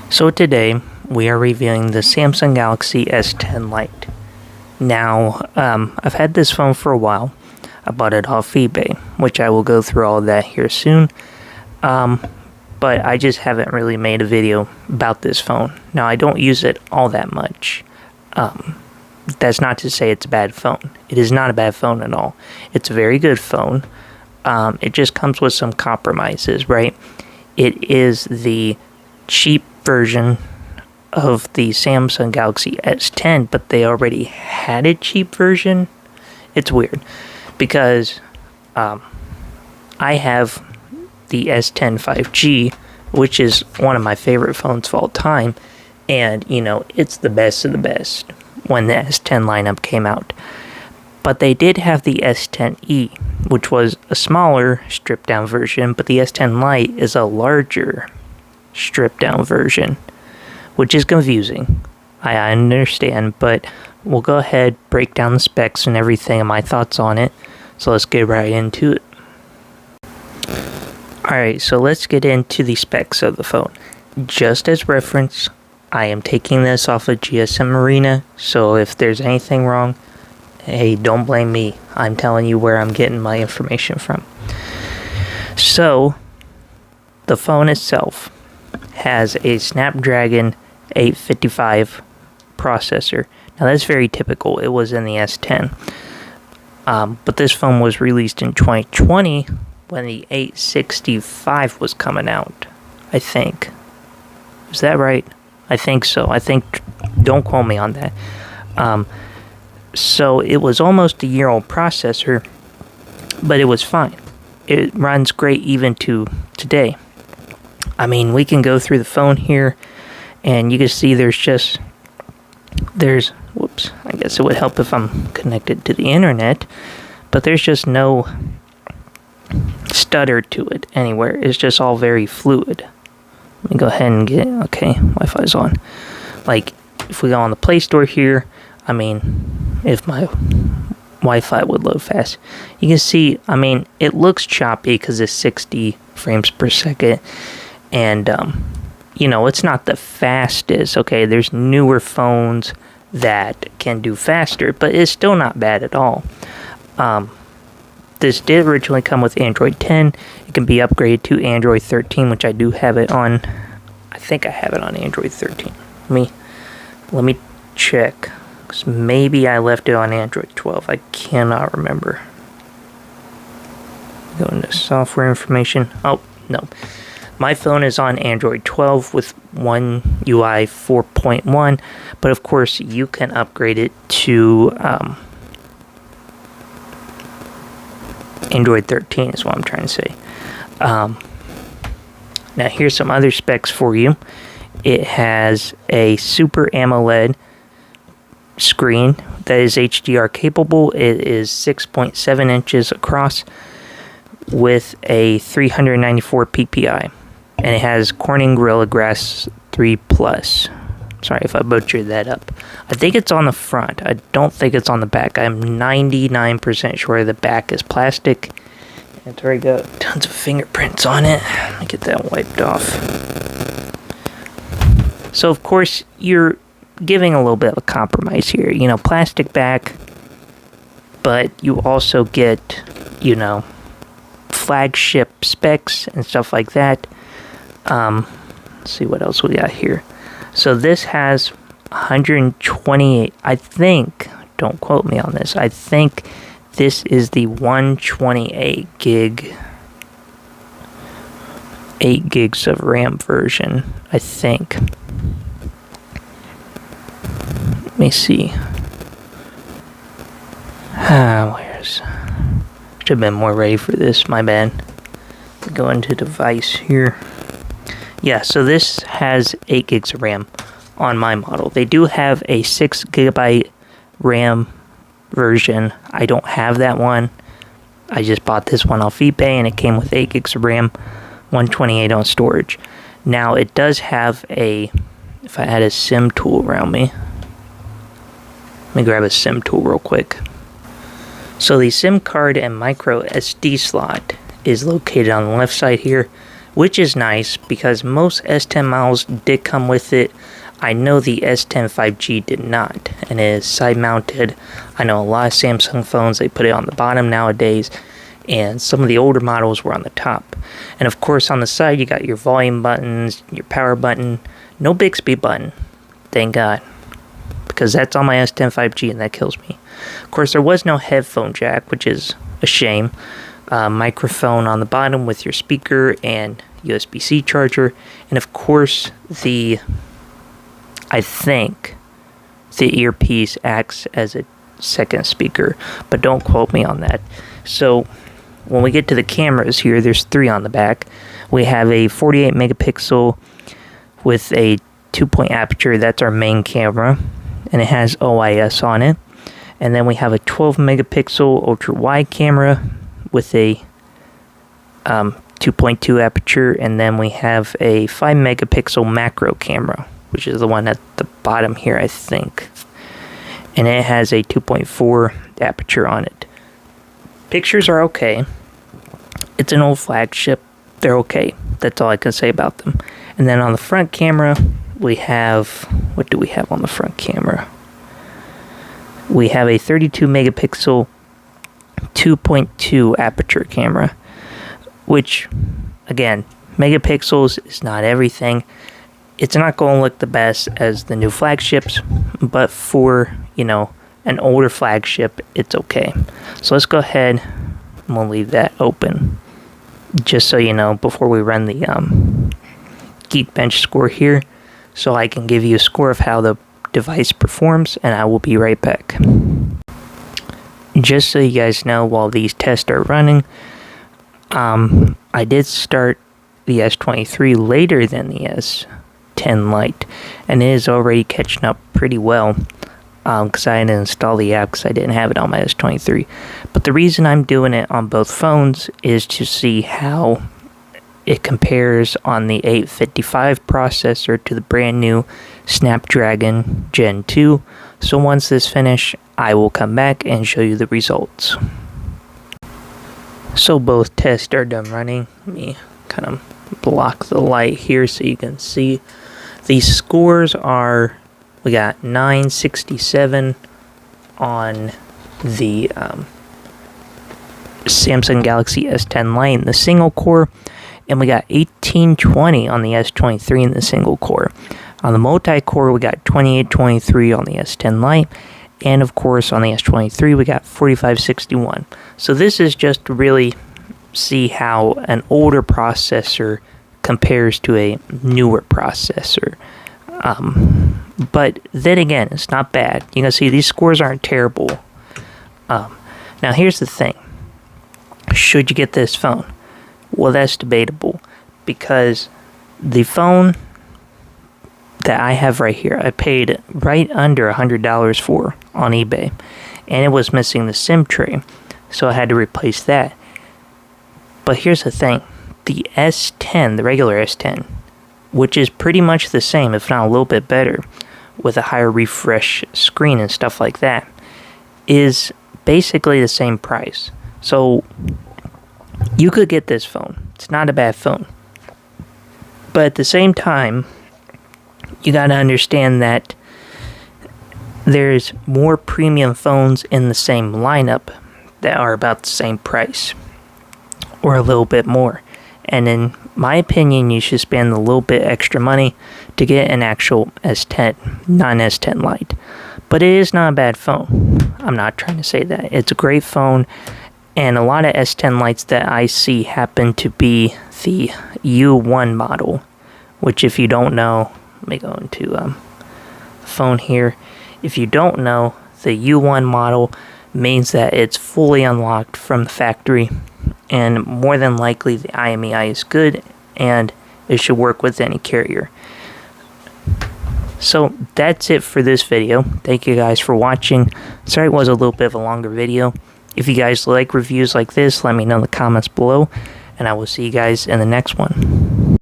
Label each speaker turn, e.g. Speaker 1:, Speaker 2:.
Speaker 1: So today we are reviewing the Samsung Galaxy S10 Lite. Now, I've had this phone for a while. I bought it off eBay, which I will go through all of that here soon. But I just haven't really made a video about this phone. Now, I don't use it all that much. That's not to say it's a bad phone. It is not a bad phone at all. It's a very good phone. It just comes with some compromises, right? It is the cheap version of the Samsung Galaxy S10, but they already had a cheap version. It's weird because I have the S10 5G, which is one of my favorite phones of all time, and it's the best of the best when the S10 lineup came out. But they did have the S10e, which was a smaller stripped down version, but the S10 Lite is a larger stripped down version, which is confusing. I understand, but we'll go ahead, break down the specs and everything and my thoughts on it. So let's get right into it. Alright, so let's get into the specs of the phone. Just as reference, I am taking this off of GSM Arena, so if there's anything wrong, hey, don't blame me. I'm telling you where I'm getting my information from. So, the phone itself has a Snapdragon 855 processor. Now that's very typical. It was in the S10. But this phone was released in 2020 when the 865 was coming out, I think. Is that right? I think so. Don't quote me on that. So it was almost a year-old processor, but it was fine. It runs great even to today. I mean, we can go through the phone here, and you can see whoops, I guess it would help if I'm connected to the internet, but there's just no stutter to it anywhere. It's just all very fluid. Let me go ahead and okay, Wi-Fi's on. Like, if we go on the Play Store here, I mean, if my Wi-Fi would load fast, you can see, I mean, it looks choppy because it's 60 frames per second. And, it's not the fastest. Okay, there's newer phones that can do faster, but it's still not bad at all. This did originally come with Android 10. It can be upgraded to Android 13, which I do have it on. I think I have it on Android 13. Let me check. Because maybe I left it on Android 12. I cannot remember. Go into software information. Oh, no. My phone is on Android 12 with One UI 4.1, but of course you can upgrade it to Android 13 is what I'm trying to say. Now here's some other specs for you. It has a Super AMOLED screen that is HDR capable. It is 6.7 inches across with a 394 ppi. And it has Corning Gorilla Glass 3 Plus. Sorry if I butchered that up. I think it's on the front. I don't think it's on the back. I'm 99% sure the back is plastic. It's already got tons of fingerprints on it. Let me get that wiped off. So, of course, you're giving a little bit of a compromise here. Plastic back, but you also get, flagship specs and stuff like that. Let's see what else we got here. So this has 128, I think, don't quote me on this, I think this is the 128 gig, 8 gigs of RAM version, I think. Let me see. Should have been more ready for this, my bad. Go into device here. Yeah, so this has 8 gigs of RAM on my model. They do have a 6 gigabyte RAM version. I don't have that one. I just bought this one off eBay and it came with 8 gigs of RAM, 128 on storage. Now it does have if I had a SIM tool around me. Let me grab a SIM tool real quick. So the SIM card and micro SD slot is located on the left side here, which is nice because most S10 models did come with it. I know the S10 5G did not, and it is side mounted. I know a lot of Samsung phones, they put it on the bottom nowadays, and some of the older models were on the top. And of course on the side you got your volume buttons, your power button, no Bixby button, thank God, because that's on my S10 5G and that kills me. Of course there was no headphone jack, which is a shame. Microphone on the bottom with your speaker and USB-C charger, and of course I think the earpiece acts as a second speaker, but don't quote me on that. So when we get to the cameras here, there's 3 on the back. We have a 48 megapixel with a 2-point aperture, that's our main camera, and it has OIS on it. And then we have a 12 megapixel ultra wide camera with a 2.2 aperture, and then we have a 5 megapixel macro camera, which is the one at the bottom here, I think. And it has a 2.4 aperture on it. Pictures are okay. It's an old flagship. They're okay. That's all I can say about them. And then on the front camera, we have... what do we have on the front camera? We have a 32 megapixel 2.2 aperture camera, which, again, megapixels is not everything. It's not going to look the best as the new flagships, but for, you know, an older flagship, it's okay. So let's go ahead and we'll leave that open, just so you know, before we run the Geekbench score here, so I can give you a score of how the device performs, and I will be right back. Just so you guys know, while these tests are running, I did start the S23 later than the S10 Lite, and it is already catching up pretty well, because I had to install the app because I didn't have it on my S23. But the reason I'm doing it on both phones is to see how it compares on the 855 processor to the brand new Snapdragon Gen 2. So once this finishes, I will come back and show you the results. So both tests are done running. Let me kind of block the light here so you can see. These scores are, we got 967 on the Samsung Galaxy S10 Lite in the single core, and we got 1820 on the S23 in the single core. On the multi-core, we got 2823 on the S10 Lite, and of course on the S23 we got 4561. So this is just to really see how an older processor compares to a newer processor. But then again, it's not bad. You can see these scores aren't terrible. Now here's the thing. Should you get this phone? Well, that's debatable, because the phone that I have right here, I paid right under $100 for on eBay, and it was missing the SIM tray, so I had to replace that. But here's the thing, the S10, the regular S10, which is pretty much the same, if not a little bit better, with a higher refresh screen and stuff like that, is basically the same price. So you could get this phone. It's not a bad phone. But at the same time, you got to understand that there's more premium phones in the same lineup that are about the same price, or a little bit more. And in my opinion, you should spend a little bit extra money to get an actual S10, non-S10 Lite. But it is not a bad phone. I'm not trying to say that. It's a great phone, and a lot of S10 Lites that I see happen to be the U1 model, which, if you don't know, let me go into the phone here. If you don't know, the U1 model means that it's fully unlocked from the factory, and more than likely the IMEI is good, and it should work with any carrier. So that's it for this video. Thank you guys for watching. Sorry it was a little bit of a longer video. If you guys like reviews like this, let me know in the comments below, and I will see you guys in the next one.